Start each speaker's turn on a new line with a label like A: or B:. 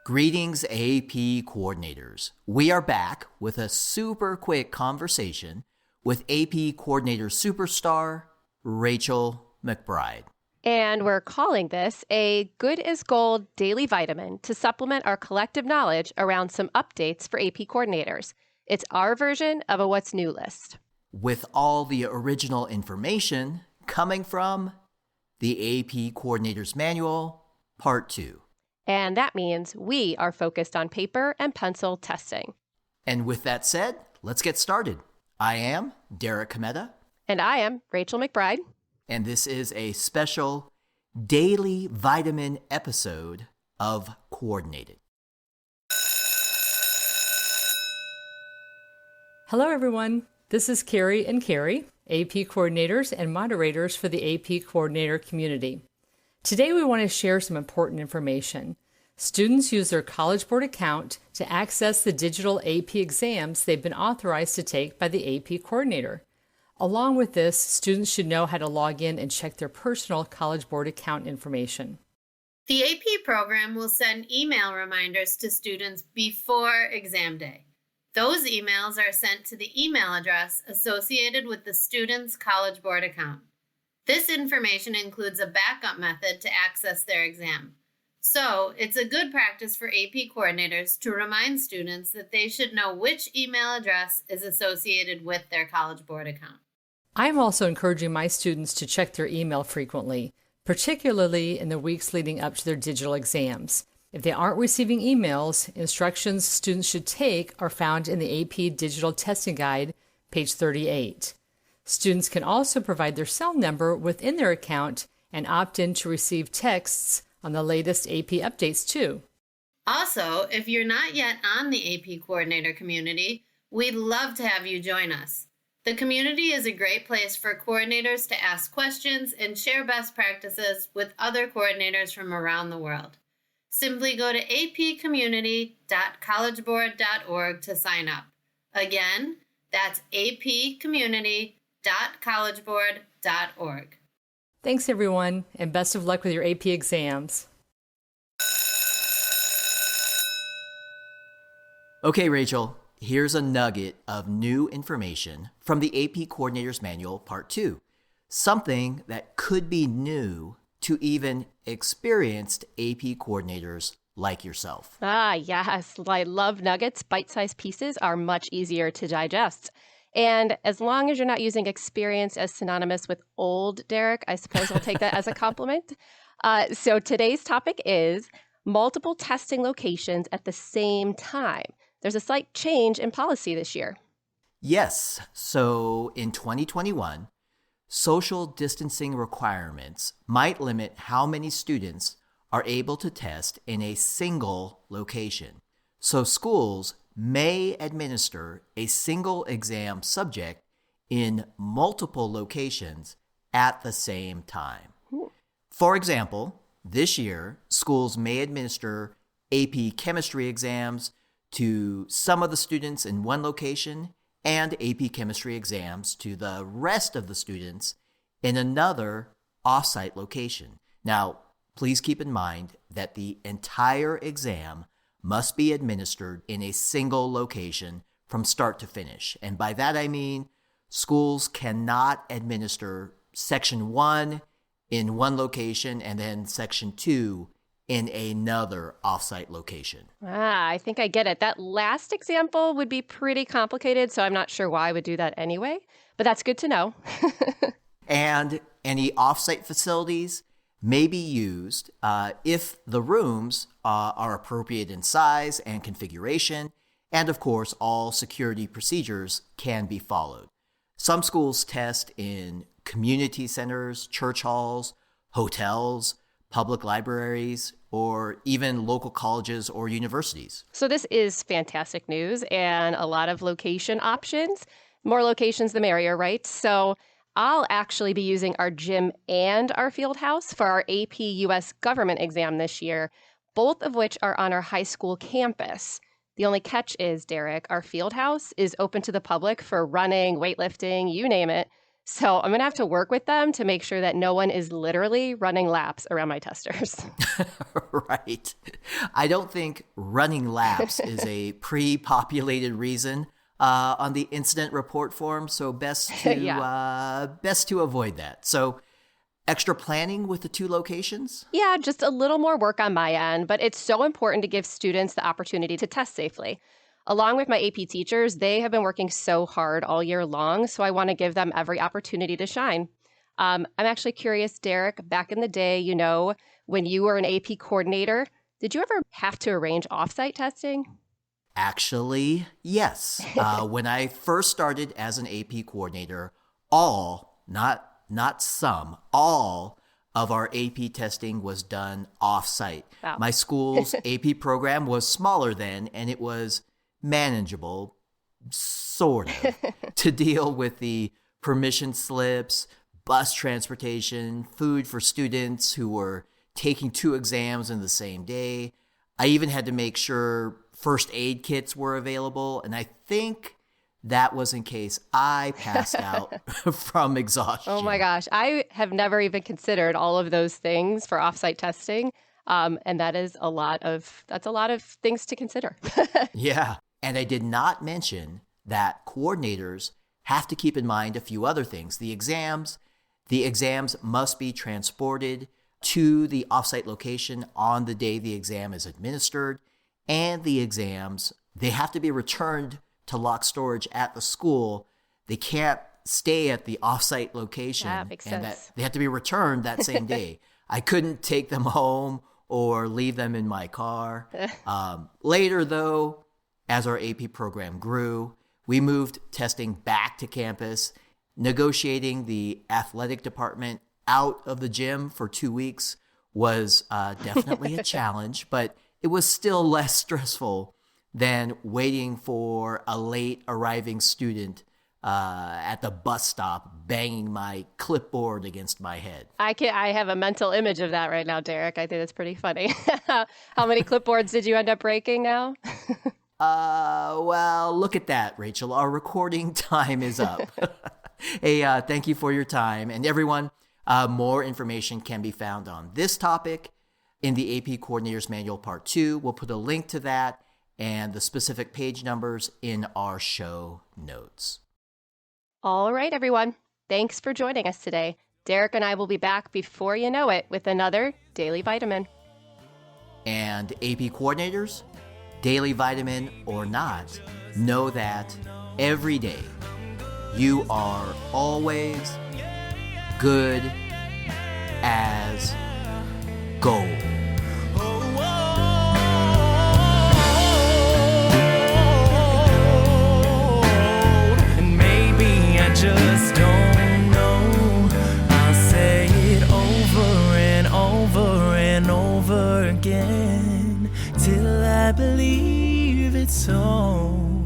A: Greetings, AP coordinators. We are back with a super quick conversation with AP coordinator superstar, Rachel McBride.
B: And we're calling this a Good as Gold daily vitamin to supplement our collective knowledge around some updates for AP coordinators. It's our version of a What's New list.
A: With all the original information coming from the AP Coordinator's Manual, Part 2.
B: And that means we are focused on paper and pencil testing.
A: And with that said, let's get started. I am Derek Cometa.
B: And I am Rachel McBride.
A: And this is a special daily vitamin episode of Coordinated.
C: Hello, everyone. This is Carrie and Carrie, AP coordinators and moderators for the AP coordinator community. Today, we want to share some important information. Students use their College Board account to access the digital AP exams they've been authorized to take by the AP coordinator. Along with this, students should know how to log in and check their personal College Board account information.
D: The AP program will send email reminders to students before exam day. Those emails are sent to the email address associated with the student's College Board account. This information includes a backup method to access their exam. So, it's a good practice for AP coordinators to remind students that they should know which email address is associated with their College Board account.
C: I'm also encouraging my students to check their email frequently, particularly in the weeks leading up to their digital exams. If they aren't receiving emails, instructions students should take are found in the AP Digital Testing Guide, page 38. Students can also provide their cell number within their account and opt in to receive texts on the latest AP updates too.
D: Also, if you're not yet on the AP Coordinator community, we'd love to have you join us. The community is a great place for coordinators to ask questions and share best practices with other coordinators from around the world. Simply go to apcommunity.collegeboard.org to sign up. Again, that's apcommunity.collegeboard.org.
C: Thanks, everyone, and best of luck with your AP exams.
A: Okay, Rachel, here's a nugget of new information from the AP Coordinator's Manual, Part 2. Something that could be new to even experienced AP coordinators like yourself.
B: Yes. I love nuggets. Bite-sized pieces are much easier to digest. And as long as you're not using experience as synonymous with old, Derek, I suppose I'll take that as a compliment. So today's topic is multiple testing locations at the same time. There's a slight change in policy this year.
A: Yes. So in 2021, social distancing requirements might limit how many students are able to test in a single location. So schools may administer a single exam subject in multiple locations at the same time. For example, this year, schools may administer AP chemistry exams to some of the students in one location and AP chemistry exams to the rest of the students in another off-site location. Now, please keep in mind that the entire exam must be administered in a single location from start to finish. And by that I mean schools cannot administer Section 1 in one location and then Section 2 in another offsite location.
B: I think I get it. That last example would be pretty complicated, so I'm not sure why I would do that anyway, but that's good to know.
A: And any offsite facilities may be used if the rooms are appropriate in size and configuration, and of course, all security procedures can be followed. Some schools test in community centers, church halls, hotels, public libraries, or even local colleges or universities.
B: So this is fantastic news and a lot of location options. More locations, the merrier, right? So I'll actually be using our gym and our field house for our AP US government exam this year, both of which are on our high school campus. The only catch is, Derek, our field house is open to the public for running, weightlifting, you name it. So I'm going to have to work with them to make sure that no one is literally running laps around my testers.
A: Right. I don't think running laps is a pre-populated reason on the incident report form, so best to avoid that. So extra planning with the 2 locations?
B: Yeah, just a little more work on my end, but it's so important to give students the opportunity to test safely. Along with my AP teachers, they have been working so hard all year long, so I want to give them every opportunity to shine. I'm actually curious, Derek, back in the day, when you were an AP coordinator, did you ever have to arrange offsite testing?
A: Actually, yes. When I first started as an AP coordinator, all of our AP testing was done off-site.
B: Wow.
A: My school's AP program was smaller then, and it was manageable, sort of, to deal with the permission slips, bus transportation, food for students who were taking 2 exams in the same day. I even had to make sure first aid kits were available, and I think that was in case I passed out from exhaustion.
B: Oh my gosh. I have never even considered all of those things for offsite testing. And that's a lot of things to consider.
A: Yeah. And I did not mention that coordinators have to keep in mind a few other things. The exams must be transported to the offsite location on the day the exam is administered. And the exams, they have to be returned to locked storage at the school. They can't stay at the offsite location.
B: That makes sense.
A: They have to be returned that same day. I couldn't take them home or leave them in my car. Later, though, as our AP program grew, we moved testing back to campus. Negotiating the athletic department out of the gym for 2 weeks was definitely a challenge, but it was still less stressful than waiting for a late arriving student at the bus stop banging my clipboard against my head.
B: I have a mental image of that right now, Derek. I think that's pretty funny. How many clipboards did you end up breaking now?
A: Well, look at that, Rachel. Our recording time is up. Hey, thank you for your time. And everyone, more information can be found on this topic in the AP Coordinator's Manual Part 2. We'll put a link to that and the specific page numbers in our show notes.
B: All right, everyone. Thanks for joining us today. Derek and I will be back before you know it with another Daily Vitamin.
A: And AP coordinators, Daily Vitamin or not, know that every day you are always good as gold.
E: And maybe I just don't know. I'll say it over and over and over again till I believe it's so.